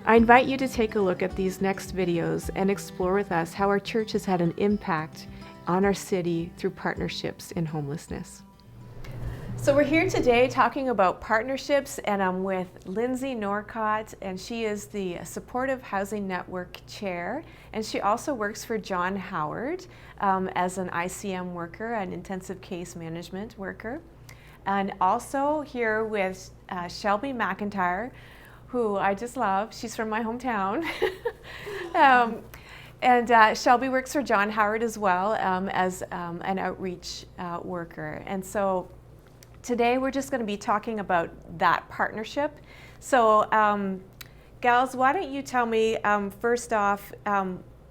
I invite you to take a look at these next videos and explore with us how our church has had an impact on our city through partnerships in homelessness. So we're here today talking about partnerships, and I'm with Lindsay Norcott, and she is the Supportive Housing Network Chair, and she also works for John Howard as an ICM worker, an intensive case management worker. And also here with Shelby McIntyre, who I just love. She's from my hometown. And Shelby works for John Howard as well as an outreach worker. And so today we're just going to be talking about that partnership. So gals, why don't you tell me first off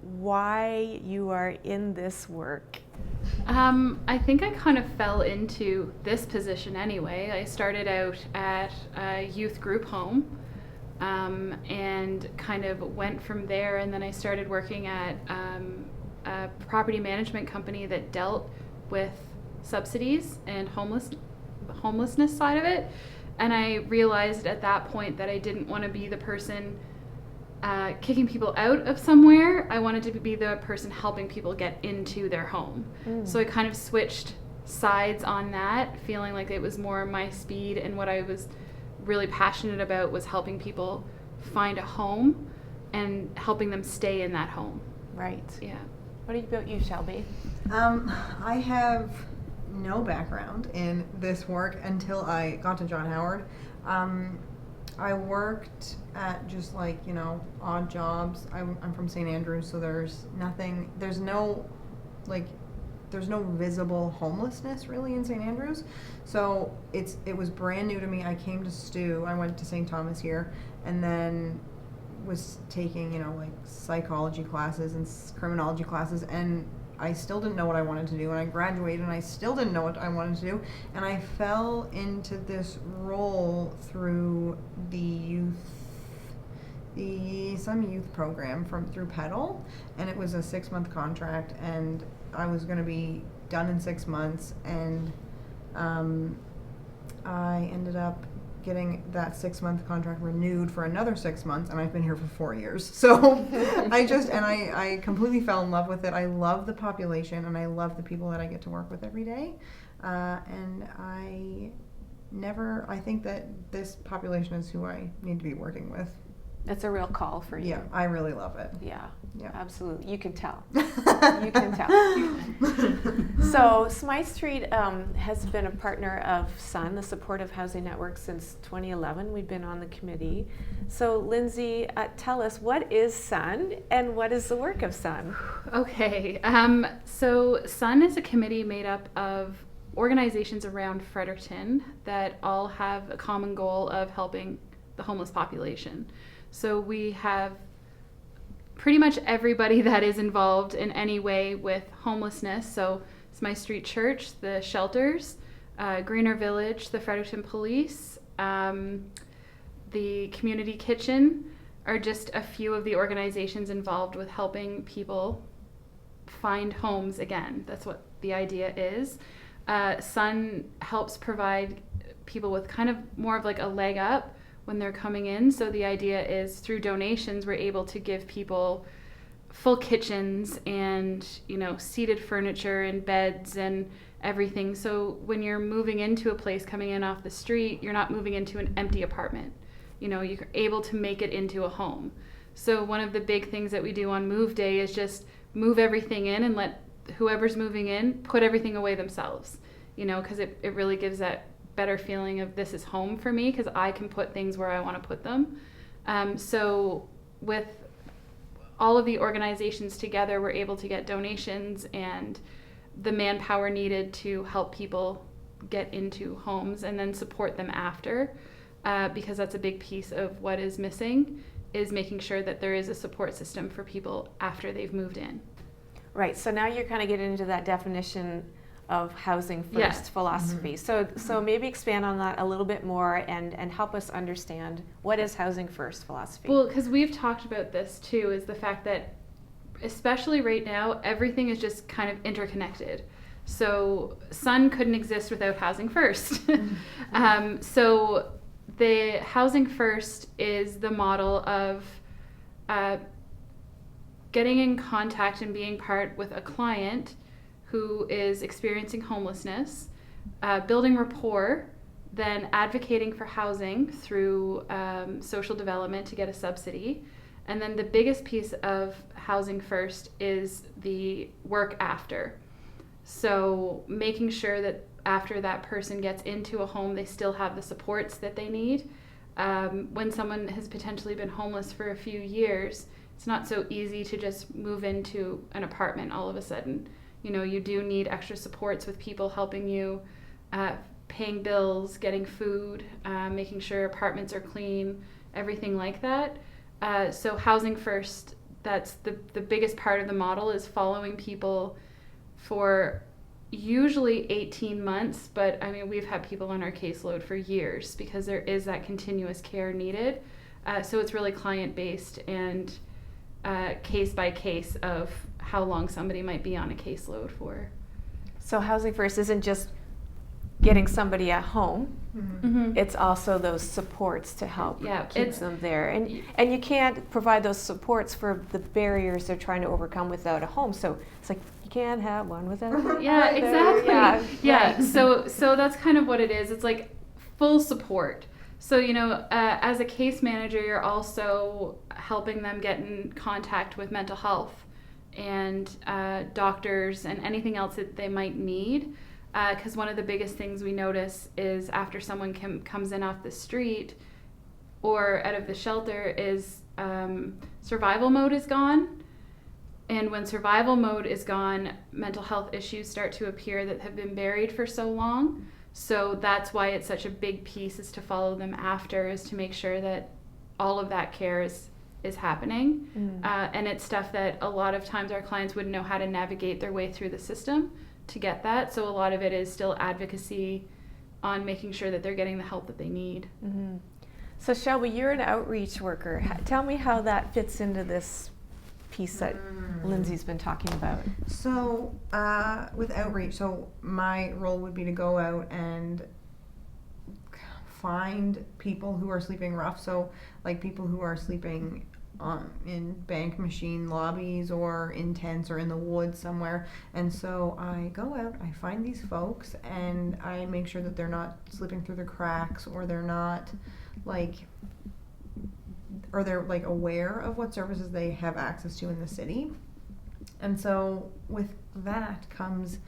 why you are in this work? I think I kind of fell into this position anyway. I started out at a youth group home and kind of went from there, and then I started working at a property management company that dealt with subsidies and homelessness side of it. And I realized at that point that I didn't want to be the person kicking people out of somewhere. I wanted to be the person helping people get into their home. So I kind of switched sides on that, feeling like it was more my speed, and what I was really passionate about was helping people find a home and helping them stay in that home. Right. Yeah. What about you, Shelby? I have no background in this work until I got to John Howard. I worked at just odd jobs. I'm from St. Andrews, so there's no visible homelessness really in St. Andrews. So it was brand new to me. I came to Stu. I went to St. Thomas here, and then was taking psychology classes and criminology classes, and I still didn't know what I wanted to do. And I graduated, and I still didn't know what I wanted to do. And I fell into this role through some youth program through Pedal, and it was a 6-month contract, and I was going to be done in 6 months, and I ended up getting that 6-month contract renewed for another 6 months, and I've been here for 4 years. So I completely fell in love with it. I love the population, and I love the people that I get to work with every day. And I think that this population is who I need to be working with. That's a real call for you. Yeah, I really love it. Yeah, absolutely. You can tell. You can tell. So Smythe Street has been a partner of SUN, the Supportive Housing Network, since 2011. We've been on the committee. So Lindsay, tell us, what is SUN and what is the work of SUN? Okay, so SUN is a committee made up of organizations around Fredericton that all have a common goal of helping the homeless population. So we have pretty much everybody that is involved in any way with homelessness. So Smythe Street Church, the shelters, Greener Village, the Fredericton Police, the Community Kitchen are just a few of the organizations involved with helping people find homes again. That's what the idea is. SUN helps provide people with kind of more of like a leg up when they're coming in. So the idea is through donations, we're able to give people full kitchens and, seated furniture and beds and everything. So when you're moving into a place coming in off the street, you're not moving into an empty apartment. You're able to make it into a home. So one of the big things that we do on move day is just move everything in and let whoever's moving in put everything away themselves, because it really gives that better feeling of this is home for me because I can put things where I want to put them. So with all of the organizations together, we're able to get donations and the manpower needed to help people get into homes and then support them after, because that's a big piece of what is missing, is making sure that there is a support system for people after they've moved in. Right, so now you're kind of getting into that definition of housing first philosophy. Mm-hmm. So maybe expand on that a little bit more and help us understand what is housing first philosophy. Well, because we've talked about this too, is the fact that especially right now, everything is just kind of interconnected. So SUN couldn't exist without housing first. So the housing first is the model of getting in contact and being part with a client who is experiencing homelessness, building rapport, then advocating for housing through social development to get a subsidy. And then the biggest piece of Housing First is the work after. So making sure that after that person gets into a home, they still have the supports that they need. When someone has potentially been homeless for a few years, it's not so easy to just move into an apartment all of a sudden. You know, you do need extra supports with people helping you, paying bills, getting food, making sure apartments are clean, everything like that. So Housing First, that's the biggest part of the model, is following people for usually 18 months, but I mean, we've had people on our caseload for years because there is that continuous care needed. So it's really client-based and case by case of how long somebody might be on a caseload for. So Housing First isn't just getting somebody at home. Mm-hmm. It's also those supports to help keep them there. And you can't provide those supports for the barriers they're trying to overcome without a home. So it's like, you can't have one without Yeah, exactly. Yeah. Right. So that's kind of what it is. It's like full support. So, you know, as a case manager, you're also helping them get in contact with mental health and doctors and anything else that they might need. Because one of the biggest things we notice is after someone comes in off the street or out of the shelter is survival mode is gone. And when survival mode is gone, mental health issues start to appear that have been buried for so long. So that's why it's such a big piece, is to follow them after, is to make sure that all of that care is happening. And it's stuff that a lot of times our clients wouldn't know how to navigate their way through the system to get that. So a lot of it is still advocacy on making sure that they're getting the help that they need. Mm-hmm. So Shelby, you're an outreach worker. Tell me how that fits into this piece that Lindsay's been talking about. So with outreach, so my role would be to go out and find people who are sleeping rough. So like people who are sleeping in bank machine lobbies or in tents or in the woods somewhere. And so I go out, I find these folks, and I make sure that they're not slipping through the cracks, or they're not or they're like aware of what services they have access to in the city. And so with that comes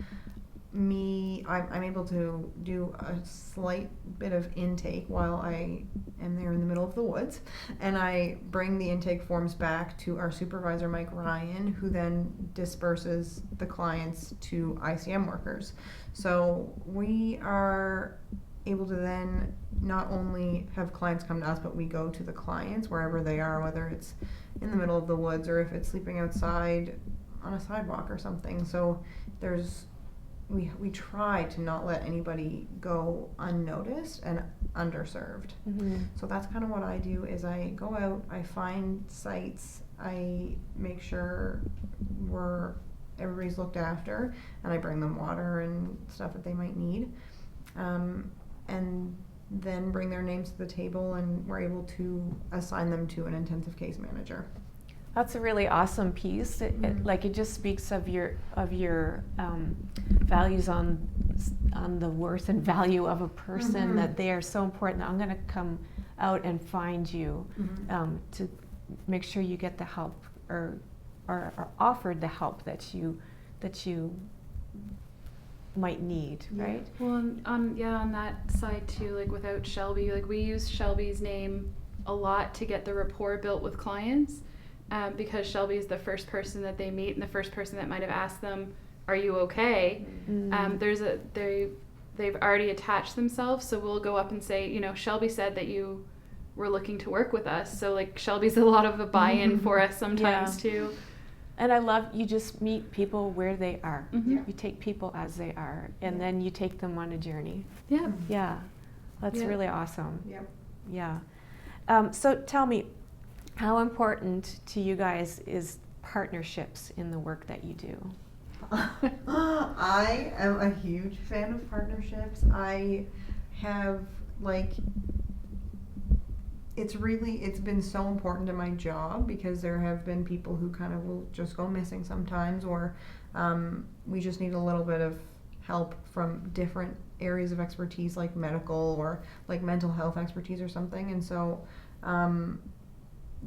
I'm able to do a slight bit of intake while I am there in the middle of the woods, and I bring the intake forms back to our supervisor, Mike Ryan, who then disperses the clients to ICM workers. So we are able to then not only have clients come to us, but we go to the clients wherever they are, whether it's in the middle of the woods or if it's sleeping outside on a sidewalk or something. So we try to not let anybody go unnoticed and underserved. Mm-hmm. So that's kind of what I do, is I go out, I find sites, I make sure everybody's looked after, and I bring them water and stuff that they might need, and then bring their names to the table, and we're able to assign them to an intensive case manager. That's a really awesome piece. It just speaks of your values on the worth and value of a person, that they are so important that I'm going to come out and find you to make sure you get the help or are offered the help that you might need, right? Well, on that side too, like without Shelby, like we use Shelby's name a lot to get the rapport built with clients. Because Shelby is the first person that they meet and the first person that might have asked them, "Are you okay?" They've already attached themselves, so we'll go up and say, you know, Shelby said that you were looking to work with us. So like Shelby's a lot of a buy-in for us sometimes too. And I love you just meet people where they are. Mm-hmm. You take people as they are, and then you take them on a journey. Yeah. Yeah, that's really awesome. Yep. Yeah. So tell me, how important to you guys is partnerships in the work that you do? I am a huge fan of partnerships. I have it's been so important to my job, because there have been people who kind of will just go missing sometimes, or we just need a little bit of help from different areas of expertise, like medical or like mental health expertise or something. And so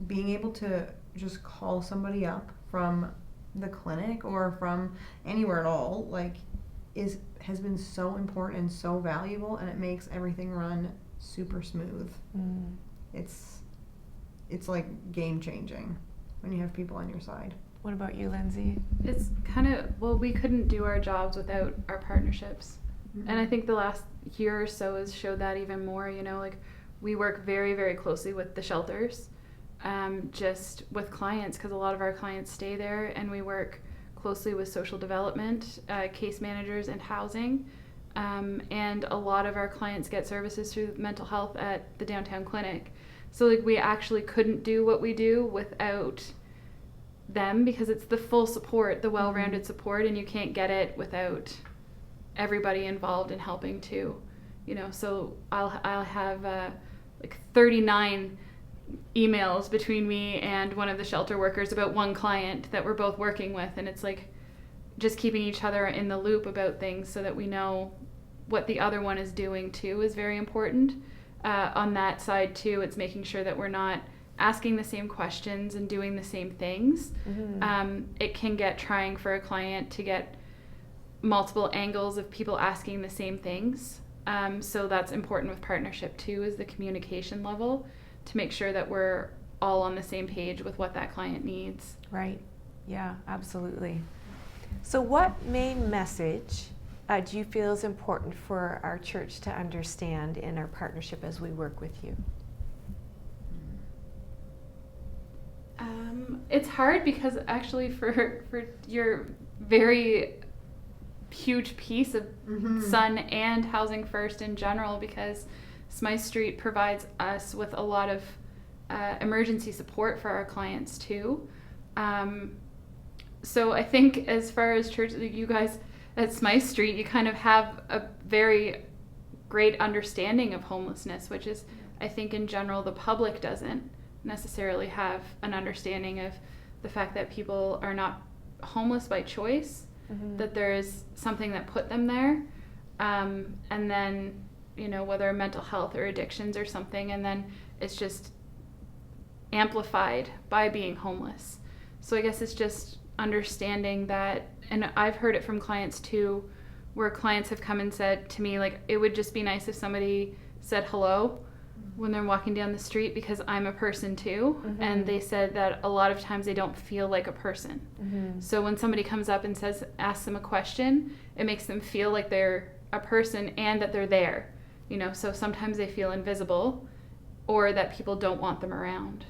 being able to just call somebody up from the clinic or from anywhere at all, like, has been so important and so valuable, and it makes everything run super smooth. It's like game changing when you have people on your side. What about you, Lindsay? It's kind of, well, we couldn't do our jobs without our partnerships. And I think the last year or so has showed that even more. You know, like, we work very, very closely with the shelters, just with clients, because a lot of our clients stay there, and we work closely with social development, case managers, and housing. And a lot of our clients get services through mental health at the downtown clinic. So, like, we actually couldn't do what we do without them, because it's the full support, the well-rounded support, and you can't get it without everybody involved in helping too. You know, so I'll have like 39 emails between me and one of the shelter workers about one client that we're both working with, and it's like just keeping each other in the loop about things so that we know what the other one is doing too is very important. On that side too, it's making sure that we're not asking the same questions and doing the same things. It can get trying for a client to get multiple angles of people asking the same things. So that's important with partnership too, is the communication level, to make sure that we're all on the same page with what that client needs. Right. Yeah, absolutely. So what main message do you feel is important for our church to understand in our partnership as we work with you? It's hard, because actually for your very huge piece of Sun and Housing First in general, because Smythe Street provides us with a lot of emergency support for our clients too. So I think as far as church, you guys at Smythe Street, you kind of have a very great understanding of homelessness, which is, I think in general, the public doesn't necessarily have an understanding of the fact that people are not homeless by choice, that there is something that put them there, and then, you know, whether mental health or addictions or something, and then it's just amplified by being homeless. So I guess it's just understanding that, and I've heard it from clients too, where clients have come and said to me, like, it would just be nice if somebody said hello when they're walking down the street, because I'm a person too. And they said that a lot of times they don't feel like a person. So when somebody comes up and asks them a question, it makes them feel like they're a person and that they're there, you know. So sometimes they feel invisible, or that people don't want them around.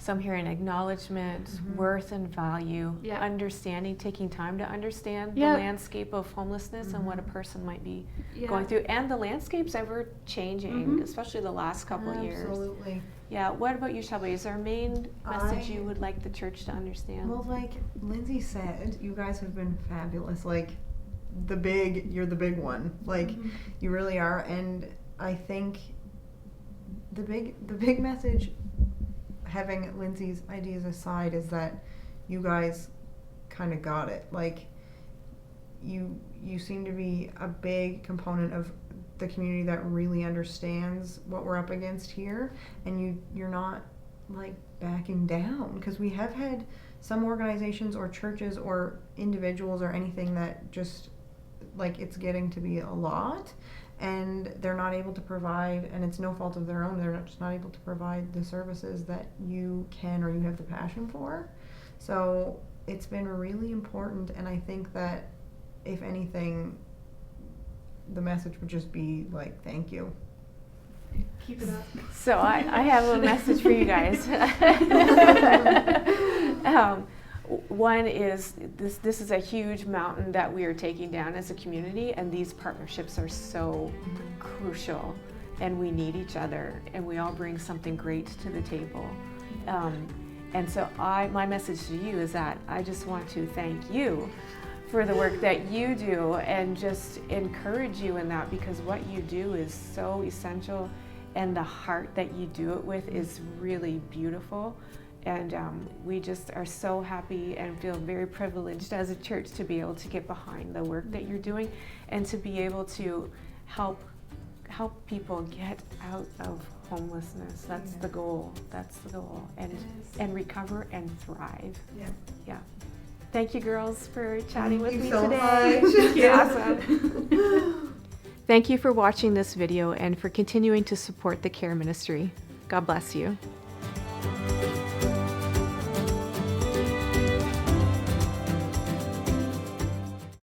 So I'm hearing acknowledgement, worth and value, understanding, taking time to understand the landscape of homelessness and what a person might be going through. And the landscape's ever changing, especially the last couple of years. Absolutely. Yeah. What about you, Shelby? Is there a main message you would like the church to understand? Well, like Lindsay said, you guys have been fabulous. Like, you're the big one. Like, you really are. And I think the big message, having Lindsay's ideas aside, is that you guys kind of got it. Like, you seem to be a big component of the community that really understands what we're up against here, and you're not like backing down, because we have had some organizations or churches or individuals or anything that just, like, it's getting to be a lot, and they're not able to provide, and it's no fault of their own, they're just not able to provide the services that you can or you have the passion for. So it's been really important, and I think that if anything, the message would just be like, thank you. Keep it up. So I have a message for you guys. One is this is a huge mountain that we are taking down as a community, and these partnerships are so crucial, and we need each other, and we all bring something great to the table. And so my message to you is that I just want to thank you for the work that you do, and just encourage you in that, because what you do is so essential and the heart that you do it with is really beautiful. And we just are so happy and feel very privileged as a church to be able to get behind the work that you're doing and to be able to help people get out of homelessness. That's the goal. That's the goal. And recover and thrive. Yeah. Thank you, girls, for chatting with me today. Thank you. Awesome. Thank you for watching this video and for continuing to support the Care Ministry. God bless you.